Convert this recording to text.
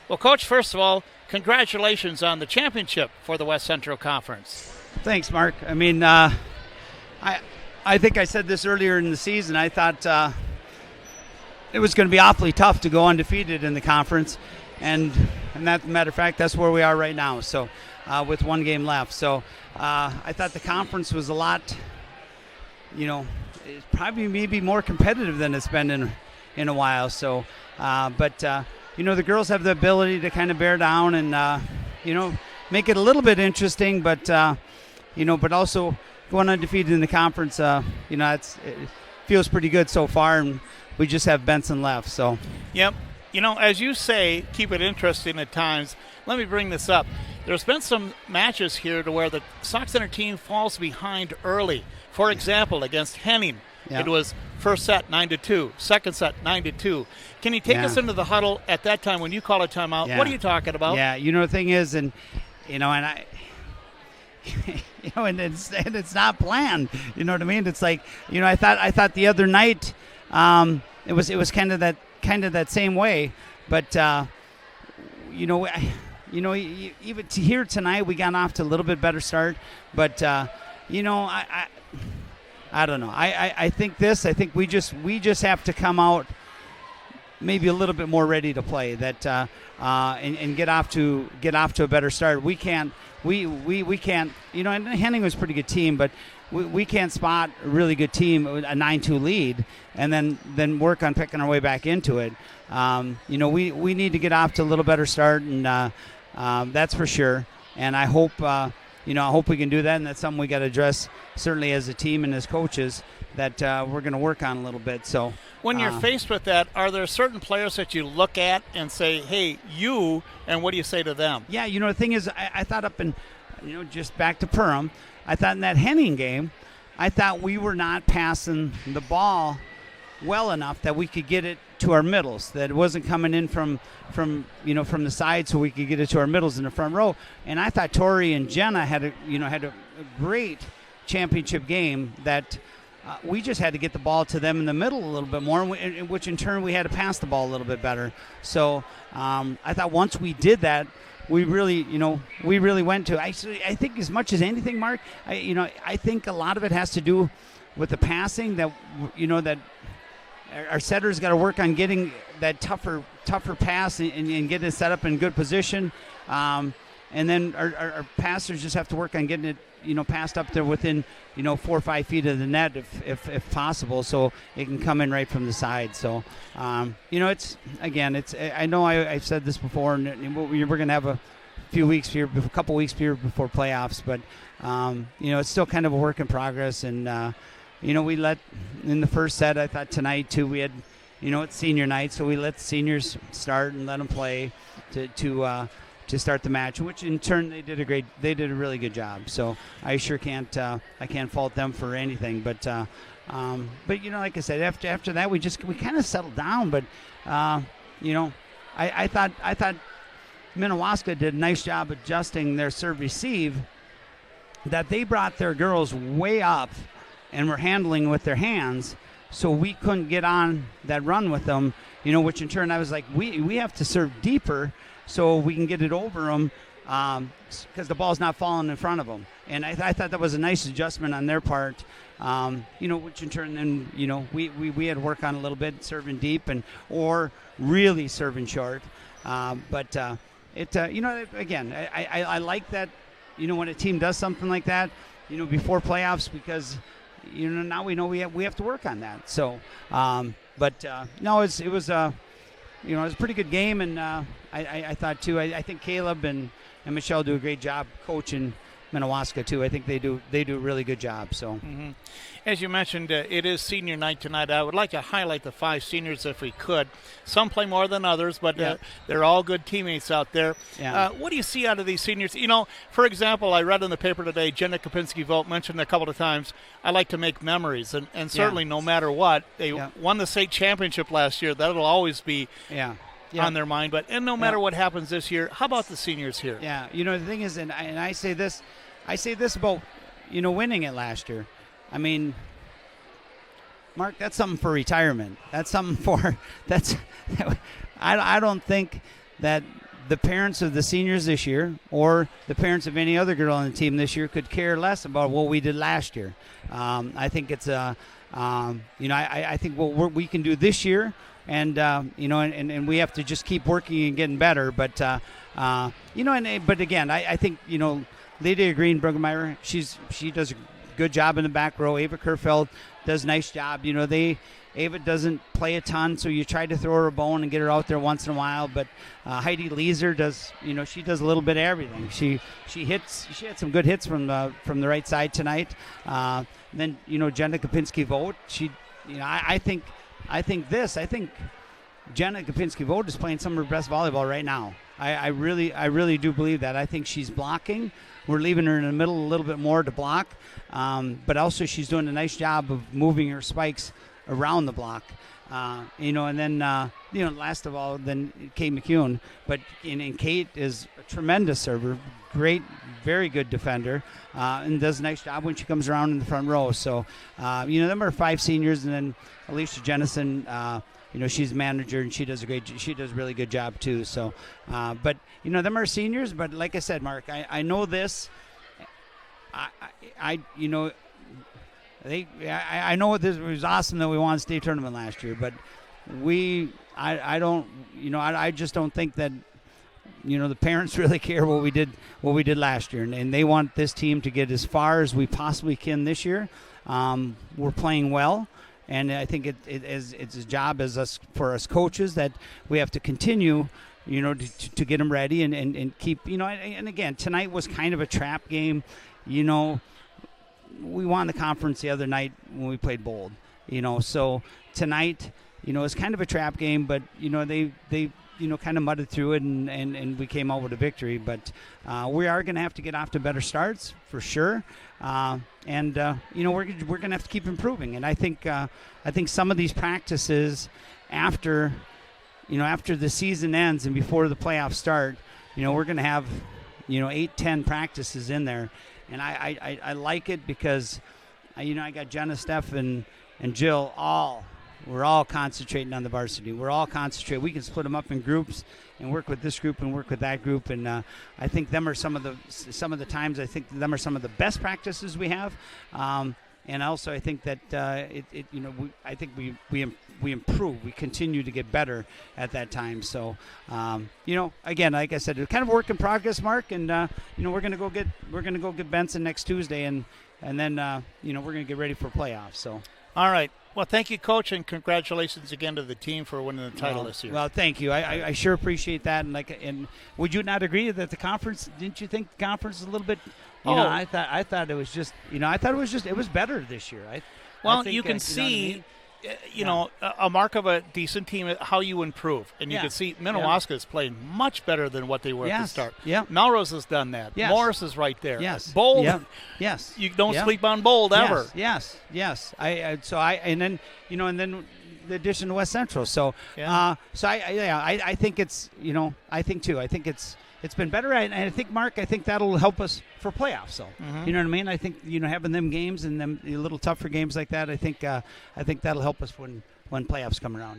Well, Coach, first of all, congratulations on the championship for the West Central Conference. Thanks, Mark. I mean, I think I said this earlier in the season. I thought it was going to be awfully tough to go undefeated in the conference, and that matter of fact, that's where we are right now. So, with one game left, so I thought the conference was a lot, it's probably maybe more competitive than it's been in a while. So, but the girls have the ability to kind of bear down and make it a little bit interesting, but but also going undefeated in the conference, it feels pretty good so far, and we just have Benson left. So, yep. As you say, keep it interesting at times. Let me bring this up. There's been some matches here to where the Sauk Center team falls behind early. For example, against Henning, it was first set 9-2, second set 9-2. Can you take us into the huddle at that time when you call a timeout? What are you talking about? Yeah, the thing is, and I. And it's not planned. You know what I mean? It's like, I thought the other night it was kind of that same way, but even here tonight we got off to a little bit better start, but I don't know. I think we just have to come out maybe a little bit more ready to play and get off to a better start. We can't, and Henning was a pretty good team, but we can't spot a really good team, a 9-2 lead, and then work on picking our way back into it. We need to get off to a little better start, and that's for sure. And I hope we can do that, and that's something we got to address certainly as a team and as coaches that we're going to work on a little bit. So when you're faced with that, are there certain players that you look at and say, hey, you, and what do you say to them? Yeah, the thing is, I thought up in, just back to Perham, I thought in that Henning game, I thought we were not passing the ball well enough that we could get it to our middles, that it wasn't coming in from the side so we could get it to our middles in the front row. And I thought Tori and Jenna had a great championship game that we just had to get the ball to them in the middle a little bit more, which in turn we had to pass the ball a little bit better. So I thought once we did that, we really went to. I think as much as anything, Mark, I think a lot of it has to do with the passing that our setters got to work on getting that tougher pass and getting it set up in good position. And then our passers just have to work on getting it, passed up there within, 4 or 5 feet of the net if possible, so it can come in right from the side. So, I know I've said this before, and we're going to have a couple weeks here before playoffs, but, it's still kind of a work in progress. And, we let, in the first set, I thought tonight too, we had, it's senior night, so we let the seniors start and let them play to start the match, which in turn they did a really good job. So I sure can't fault them for anything. But like I said, after that we kind of settled down. But I thought Minnewaska did a nice job adjusting their serve receive. That they brought their girls way up and were handling with their hands, so we couldn't get on that run with them. Which in turn I was like, we have to serve deeper so we can get it over them, because the ball's not falling in front of them. And I thought that was a nice adjustment on their part, which in turn then, we had to work on a little bit, serving deep or really serving short. But again, I like that, when a team does something like that, before playoffs, because, now we know we have to work on that. So, no, it was a pretty good game, and I thought too. I think Caleb and Michelle do a great job coaching Minnewaska too. I think they do a really good job. So, as you mentioned, it is senior night tonight. I would like to highlight the 5 seniors if we could. Some play more than others, but they're all good teammates out there. Yeah. What do you see out of these seniors? For example, I read in the paper today, Jenna Kopinski-Vogt mentioned a couple of times, I like to make memories, and certainly no matter what, they won the state championship last year. That'll always be on their mind. And no matter what happens this year, how about the seniors here? Yeah, the thing is, and I say this about, winning it last year. I mean, Mark, that's something for retirement. That's something for I don't think that the parents of the seniors this year or the parents of any other girl on the team this year could care less about what we did last year. I think it's I think what we can do this year, and and we have to just keep working and getting better. But but again, I think Lydia Green Bruggemeyer, she does a good job in the back row. Ava Kerfeld does a nice job. Ava doesn't play a ton, so you try to throw her a bone and get her out there once in a while. But Heidi Leeser does, she does a little bit of everything. She had some good hits from the right side tonight. Then Jenna Kopinski-Vogt, I think Jenna Kopinski-Vogt is playing some of her best volleyball right now. I really do believe that. I think she's blocking. We're leaving her in the middle a little bit more to block, but also she's doing a nice job of moving her spikes around the block. And then last of all, then Kate McCune. But Kate is a tremendous server, great, very good defender, and does a nice job when she comes around in the front row. So, them are 5 seniors, and then Alicia Jennison. She's manager, and she does a really good job too. So, but them are seniors. But like I said, Mark, I know this. I know it was awesome that we won the state tournament last year, but I just don't think that the parents really care what we did last year, and they want this team to get as far as we possibly can this year. We're playing well, and I think it's a job for us coaches that we have to continue to get them ready and keep and again, tonight was kind of a trap game. We won the conference the other night when we played Bold, so tonight, it's kind of a trap game, but, they kind of mudded through it and we came out with a victory. But we are going to have to get off to better starts for sure. We're going to have to keep improving. And I think some of these practices after the season ends and before the playoffs start, we're going to have, 8-10 practices in there. And I like it because, I got Jenna, Steph, and Jill we're all concentrating on the varsity. We're all concentrating. We can split them up in groups and work with this group and work with that group. And I think them are some of the times. I think them are some of the best practices we have. And also, I think that I think we improve. We continue to get better at that time. So, again, like I said, it's kind of a work in progress, Mark. And we're gonna go get Benson next Tuesday, and then we're gonna get ready for playoffs. So. All right. Well, thank you, Coach, and congratulations again to the team for winning the title this year. Well, thank you. I sure appreciate that. And would you not agree that the conference? Didn't you think the conference is a little bit? I thought it was just. It was better this year. You can see. A mark of a decent team, how you improve. And you can see Minnewaska is playing much better than what they were at the start. Yeah. Melrose has done that. Yes. Morris is right there. Yes. Bold. Yep. Yes. You don't sleep on Bold ever. Yes. And then the addition to West Central. So I think it's I think too. I think it's been better, and I think, Mark, that'll help us for playoffs. So, you know what I mean? I think having them games and them little tougher games like that, I think that'll help us when playoffs come around.